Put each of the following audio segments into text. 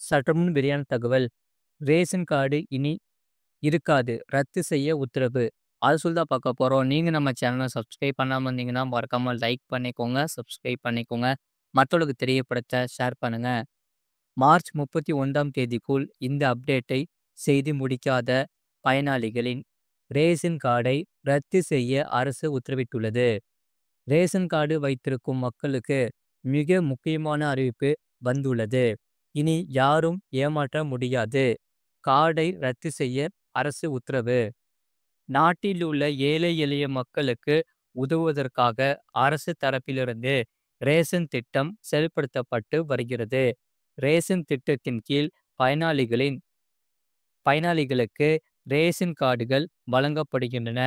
சற்றுமுன் வெளியான தகவல். ரேஷன் கார்டு இனி இருக்காது. ரத்து செய்ய உத்தரவு. அது சொல்லி தான் பார்க்க போறோம். நீங்க நம்ம சேனல சப்ஸ்கிரைப் பண்ணாம இருந்தீங்கன்னா, மறக்காம லைக் பண்ணிக்கோங்க. சப்ஸ்கிரைப் பண்ணிக்கோங்க. மத்தவங்களுக்கு தெரியப்படுத்த ஷேர் பண்ணுங்க. மார்ச் 31ஆம் தேதிக்குள் இந்த அப்டேட்டை செய்து முடிக்காத பயனாளிகளின் ரேஷன் கார்டை ரத்து செய்ய அரசு உத்தரவிட்டுள்ளது. ரேஷன் கார்டு வைத்திருக்கும் மக்களுக்கு மிக முக்கியமான அறிவிப்பு வந்துள்ளது. இனி யாரும் ஏமாற்ற முடியாது. கார்டை ரத்து செய்ய அரசு உத்தரவு. நாட்டில் உள்ள ஏழை எளிய மக்களுக்கு உதவுவதற்காக அரசு தரப்பிலிருந்து ரேஷன் திட்டம் செயல்படுத்தப்பட்டு வருகிறது. ரேஷன் திட்டத்தின் கீழ் பயனாளிகளுக்கு ரேஷன் கார்டுகள் வழங்கப்படுகின்றன.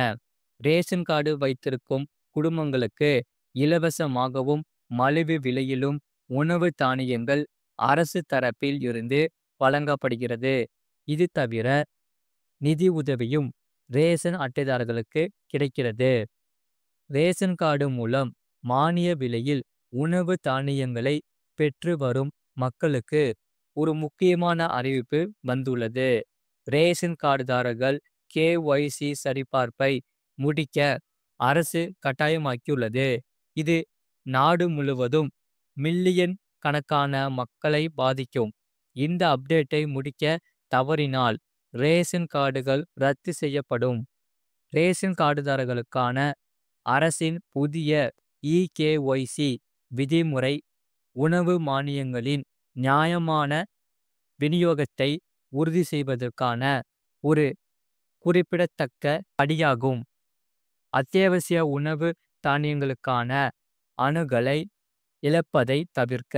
ரேஷன் கார்டு வைத்திருக்கும் குடும்பங்களுக்கு இலவசமாகவும் மலிவு விலையிலும் உணவு தானியங்கள் அரசு தரப்பில் இருந்து வழங்கப்படுகிறது. இது தவிர நிதி உதவியும் ரேஷன் அட்டைதாரர்களுக்கு கிடைக்கிறது. ரேஷன் கார்டு மூலம் மானிய விலையில் உணவு தானியங்களை பெற்று வரும் மக்களுக்கு ஒரு முக்கியமான அறிவிப்பு வந்துள்ளது. ரேஷன் கார்டுதாரர்கள் KYC சரிபார்ப்பை முடிக்க அரசு கட்டாயமாக்கியுள்ளது. இது நாடு முழுவதும் மில்லியன் கணக்கான மக்களை பாதிக்கும். இந்த அப்டேட்டை முடிக்க தவறினால் ரேஷன் கார்டுகள் ரத்து செய்யப்படும். ரேஷன் கார்டுதாரர்களுக்கான அரசின் புதிய EKYC விதிமுறை உணவு மானியங்களின் நியாயமான விநியோகத்தை உறுதி செய்வதற்கான ஒரு குறிப்பிடத்தக்க படியாகும். அத்தியாவசிய உணவு தானியங்களுக்கான அணுகலை இழப்பதை தவிர்க்க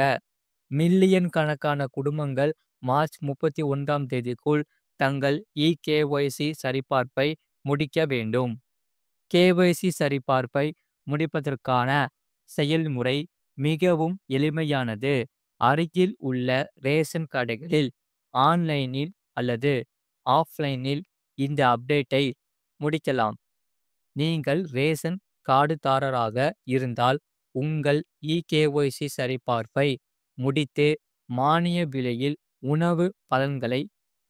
மில்லியன் கணக்கான குடும்பங்கள் மார்ச் 31ஆம் தேதிக்குள் தங்கள் EKYC சரிபார்ப்பை முடிக்க வேண்டும். KYC சரிபார்ப்பை முடிப்பதற்கான செயல்முறை மிகவும் எளிமையானது. அருகில் உள்ள ரேஷன் கடைகளில் ஆன்லைனில் அல்லது ஆஃப்லைனில் இந்த அப்டேட்டை முடிக்கலாம். நீங்கள் ரேஷன் கார்டுதாரராக இருந்தால் உங்கள் EKYC சரிபார்ப்பை முடித்து மானிய விலையில் உணவு பலன்களை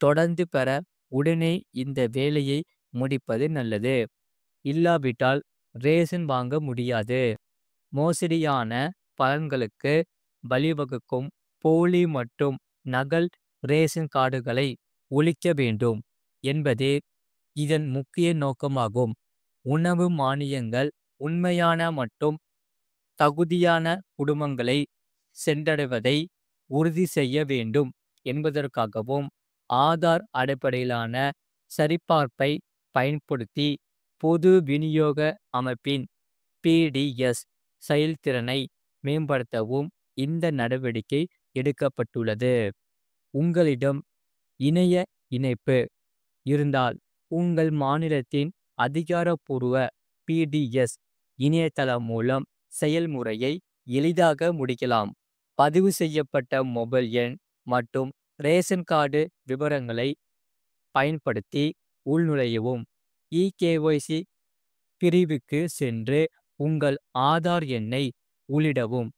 தொடர்ந்து பெற உடனே இந்த வேலையை முடிப்பது நல்லது. இல்லாவிட்டால் ரேஷன் வாங்க முடியாது. மோசடியான பலன்களுக்கு வழிவகுக்கும் போலி மற்றும் நகல் ரேஷன் கார்டுகளை ஒழிக்க வேண்டும் என்பதே இதன் முக்கிய நோக்கமாகும். உணவு மானியங்கள் உண்மையான மற்றும் தகுதியான குடும்பங்களை சென்றடைவதை உறுதி செய்ய வேண்டும் என்பதற்காகவும் ஆதார் அடிப்படையிலான சரிபார்ப்பை பயன்படுத்தி பொது விநியோக அமைப்பின் PDS செயல்திறனை மேம்படுத்தவும் இந்த நடவடிக்கை எடுக்கப்பட்டுள்ளது. உங்களிடம் இணைய இணைப்பு இருந்தால் உங்கள் மாநிலத்தின் அதிகாரப்பூர்வ PDS இணையதளம் மூலம் செயல்முறையை எளிதாக முடிக்கலாம். பதிவு செய்யப்பட்ட மொபைல் எண் மற்றும் ரேஷன் கார்டு விவரங்களை பயன்படுத்தி உள்நுழையவும். EKYC பிரிவுக்கு சென்று உங்கள் ஆதார் எண்ணை உள்ளிடவும்.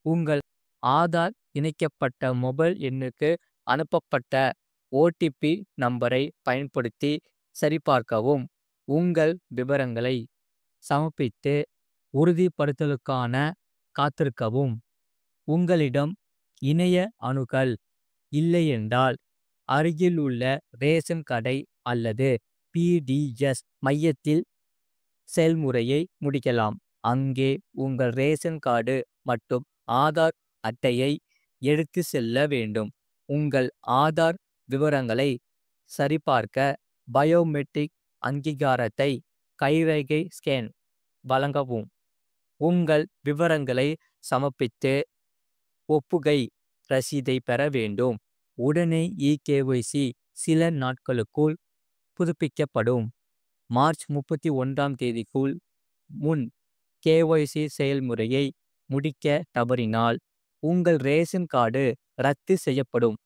உங்கள் ஆதார் இணைக்கப்பட்ட மொபைல் எண்ணுக்கு அனுப்பப்பட்ட OTP நம்பரை பயன்படுத்தி சரிபார்க்கவும். உங்கள் விவரங்களை சமர்ப்பித்து உறுதிப்படுத்தலுக்கான காத்திருக்கவும். உங்களிடம் இணைய அணுகல் இல்லையென்றால் அருகில் உள்ள ரேஷன் கடை அல்லது PDS மையத்தில் செயல்முறையை முடிக்கலாம். அங்கே உங்கள் ரேஷன் கார்டு மற்றும் ஆதார் அட்டையை எடுத்து செல்ல வேண்டும். உங்கள் ஆதார் விவரங்களை சரிபார்க்க பயோமெட்ரிக் அங்கீகாரத்தை கைரேகை ஸ்கேன் வழங்கவும். உங்கள் விவரங்களை சமர்ப்பித்து ஒப்புகை ரசீதை பெற வேண்டும். உடனே EKYC சில நாட்களுக்குள் புதுப்பிக்கப்படும். மார்ச் 31ஆம் தேதிக்குள் முன் KYC செயல்முறையை முடிக்க தவறினால் உங்கள் ரேஷன் கார்டு ரத்து செய்யப்படும்.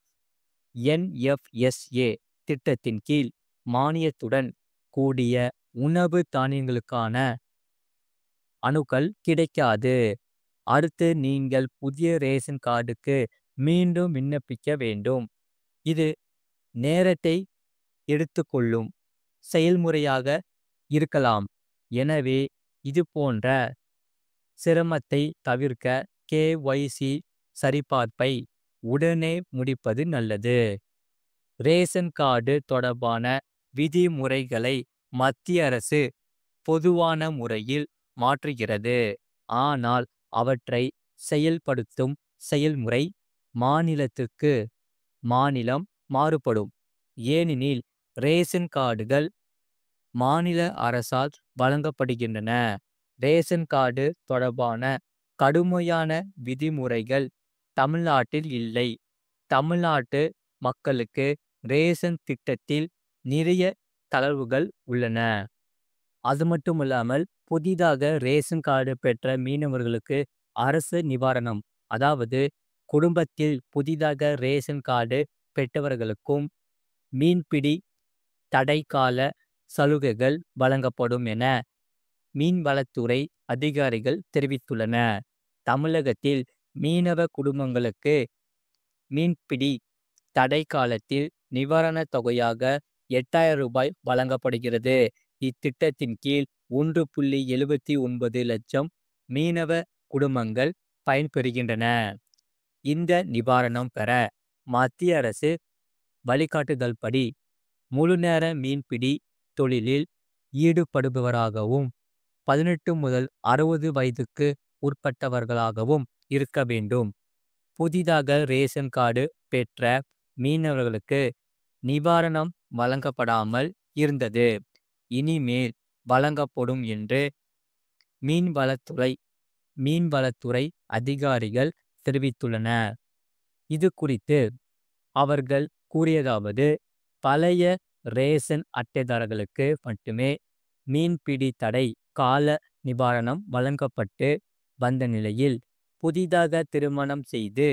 NFSA திட்டத்தின் கீழ் மானியத்துடன் கூடிய உணவு தானியங்களுக்கான அணுகல் கிடைக்காது. அடுத்து நீங்கள் புதிய ரேஷன் கார்டுக்கு மீண்டும் விண்ணப்பிக்க வேண்டும். இது நேரத்தை எடுத்துக்கொள்ளும் செயல்முறையாக இருக்கலாம். எனவே இது போன்ற சிரமத்தை தவிர்க்க KYC சரிபார்ப்பை உடனே முடிப்பது நல்லது. ரேஷன் கார்டு தொடர்பான விதிமுறைகளை மத்திய அரசு பொதுவான முறையில் மாற்றுகிறது. ஆனால் அவற்றை செயல்படுத்தும் செயல்முறை மாநிலத்துக்கு மாநிலம் மாறுபடும். ஏனெனில் ரேஷன் கார்டுகள் மாநில அரசால் வழங்கப்படுகின்றன. ரேஷன் கார்டு தொடர்பான கடுமையான விதிமுறைகள் தமிழ்நாட்டில் இல்லை. தமிழ்நாட்டு மக்களுக்கு ரேஷன் திட்டத்தில் நிறைய தளர்வுகள் உள்ளன. அது மட்டும் இல்லாமல் புதிதாக ரேஷன் கார்டு பெற்ற மீனவர்களுக்கு அரசு நிவாரணம், அதாவது குடும்பத்தில் புதிதாக ரேஷன் கார்டு பெற்றவர்களுக்கும் மீன்பிடி தடைக்கால சலுகைகள் வழங்கப்படும் என மீன்வளத்துறை அதிகாரிகள் தெரிவித்துள்ளனர். தமிழகத்தில் மீனவ குடும்பங்களுக்கு மீன்பிடி தடை காலத்தில் நிவாரணத் தொகையாக 8000 ரூபாய் வழங்கப்படுகிறது. இத்திட்டத்தின் கீழ் 1.79 லட்சம் மீனவ குடும்பங்கள் பயன்பெறுகின்றன. இந்த நிவாரணம் பெற மத்திய அரசு வழிகாட்டுதல் படி முழுநேர மீன்பிடி தொழிலில் ஈடுபடுபவராகவும் 18 முதல் 60 வயதுக்கு உட்பட்டவர்களாகவும் இருக்க வேண்டும். புதிதாக ரேஷன் கார்டு பெற்ற மீனவர்களுக்கு நிவாரணம் வழங்கப்படாமல் இருந்தது. இனிமேல் வழங்கப்படும் என்று மீன்வளத்துறை அதிகாரிகள் தெரிவித்துள்ளனர். இது குறித்து அவர்கள் கூறியதாவது: பழைய ரேஷன் அட்டைதாரர்களுக்கு மட்டுமே மீன்பிடி தடை கால நிவாரணம் வழங்கப்பட்டு வந்த நிலையில் புதிதாக திருமணம் செய்து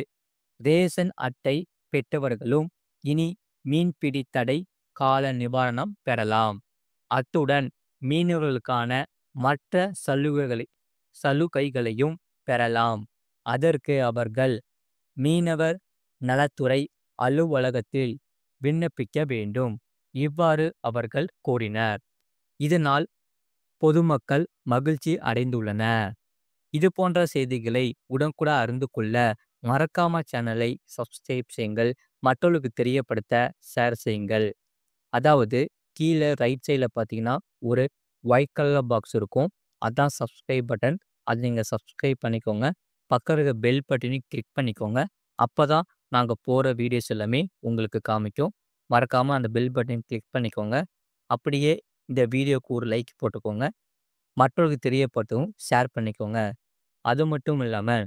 ரேஷன் அட்டை பெற்றவர்களும் இனி மீன்பிடி தடை கால நிவாரணம் பெறலாம். அத்துடன் மீனவர்களுக்கான மற்ற சலுகைகளையும் பெறலாம். அதற்கு அவர்கள் மீனவர் நலத்துறை அலுவலகத்தில் விண்ணப்பிக்க வேண்டும். இவ்வாறு அவர்கள் கூறினர். இதனால் பொதுமக்கள் மகிழ்ச்சி அடைந்துள்ளனர். இது போன்ற செய்திகளை உடனுக்குடன் அறிந்து கொள்ள மறக்காம சேனலை சப்ஸ்கிரைப் செய்யுங்கள். மற்றவர்களுக்கு தெரியப்படுத்த ஷேர் செய்யுங்கள். அதாவது கீழே ரைட் சைடில் பார்த்தீங்கன்னா ஒரு ஒயிட் கலர் பாக்ஸ் இருக்கும். அதான் சப்ஸ்கிரைப் பட்டன். அது நீங்கள் சப்ஸ்கிரைப் பண்ணிக்கோங்க. பக்கம் இருக்க பெல் பட்டனையும் கிளிக் பண்ணிக்கோங்க. அப்போ தான் நாங்கள் போகிற வீடியோஸ் எல்லாமே உங்களுக்கு காமிக்கும். மறக்காமல் அந்த பெல் பட்டனை கிளிக் பண்ணிக்கோங்க. அப்படியே இந்த வீடியோக்கு ஒரு லைக் போட்டுக்கோங்க. மற்றவர்களுக்கு தெரியப்படுத்தவும் ஷேர் பண்ணிக்கோங்க. அது மட்டும் இல்லாமல்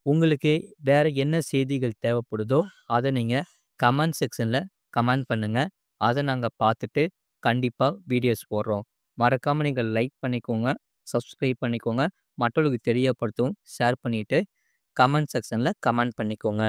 உங்களுக்கு வேறு என்ன செய்திகள் தேவைப்படுதோ அதை நீங்கள் கமெண்ட் செக்ஷனில் கமெண்ட் பண்ணுங்கள். அதை நாங்கள் பார்த்துட்டு கண்டிப்பாக வீடியோஸ் போடுறோம். மறக்காமல் நீங்கள் லைக் பண்ணிக்கோங்க, சப்ஸ்கிரைப் பண்ணிக்கோங்க. மற்றவர்களுக்கு தெரியப்படுத்தவும் ஷேர் பண்ணிவிட்டு கமெண்ட் செக்ஷனில் கமெண்ட் பண்ணிக்கோங்க.